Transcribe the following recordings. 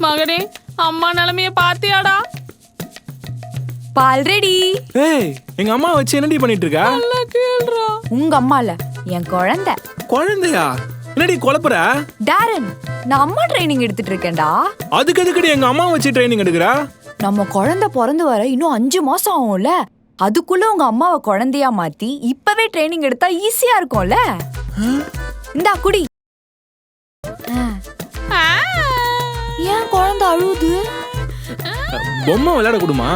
மகனே, அம்மா நிலைமைய பாத்தியாடா? பால் ரெடி. ஏய், எங்க அம்மா வச்சு என்னடி பண்ணிட்டு இருக்கா? நல்லா கேளுடா. உங்க அம்மா இல்ல, என் குழந்தை. குழந்தையா? என்னடி குழப்பற? டாரன், நான் அம்மா ட்ரைனிங் எடுத்துட்டு இருக்கேன்டா. அதுக்கு எதுக்குடி எங்க அம்மா வச்சு ட்ரைனிங் எடுக்கறா? நம்ம குழந்தை பிறந்து வர இன்னும் 5 மாசம் ஆகும்ல, அதுக்குள்ள உங்க அம்மாவை குழந்தையா மாத்தி இப்பவே ட்ரைனிங் எடுத்தா ஈஸியா இருக்கும்ல. இந்தா குடி. ஏன் குழந்தை அழுவுது? பொம்மை விளையாட கூடுமா?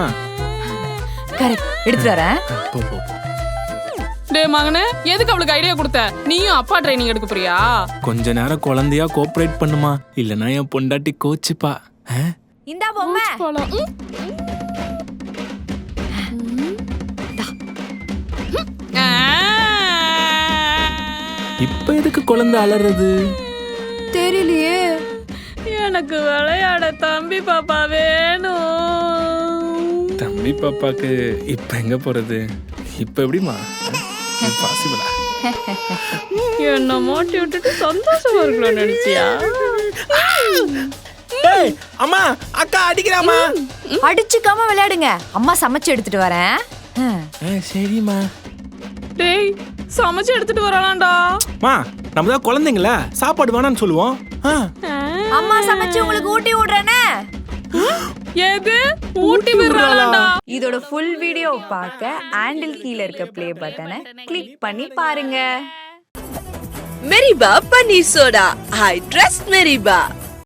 கரெக்ட், எடுத்துட்டு வரேன். போ போ போ. டேய் மகனே, எதுக்கு அவளுக்கு ஐடியா கொடுத்த? நீயும் அப்பா ட்ரைனிங் எடுக்க போறியா? கொஞ்ச நேரம் குழந்தையா கோஆபரேட் பண்ணுமா, இல்லனா என் பொண்டாட்டி கோச்சுப்பா. இந்தா பொம்மை. போலாம். இப்ப எதுக்கு குழந்தை அலறது? தெரியலையே. எனக்கு விளையாட தம்பி பாப்பா வேணும். தம்பி பாப்பாக்கு இப்ப எங்க போறது? இப்ப எப்படிமா பாசிபிளா? என்ன மாட்டி விட்டுட்டு சந்தோஷமா இருக்கணும்னு நினைச்சியா? ஏய் அம்மா, அக்கா அடிக்கறாமா. அடிச்சுக்காம விளையாடுங்க, அம்மா சமைச்சு எடுத்துட்டு வரேன். சரிம்மா. டேய், சமைச்சு எடுத்துட்டு வரலாம்டா. மா, நம்ம தான் குழந்தைங்கள சாப்பாடு வேணாம்னு சொல்லுவோம். அம்மா சமைச்சு உங்களுக்கு ஊட்டி விடுறேனே. எது ஊட்டி விடுறாளாடா? இதோட ஃபுல் வீடியோ பார்க்க ஹேண்டில் கீழ இருக்க ப்ளே பட்டனை கிளிக் பண்ணி பாருங்க. மெரிபா பன்னீர் சோடா. I trust மெரிபா.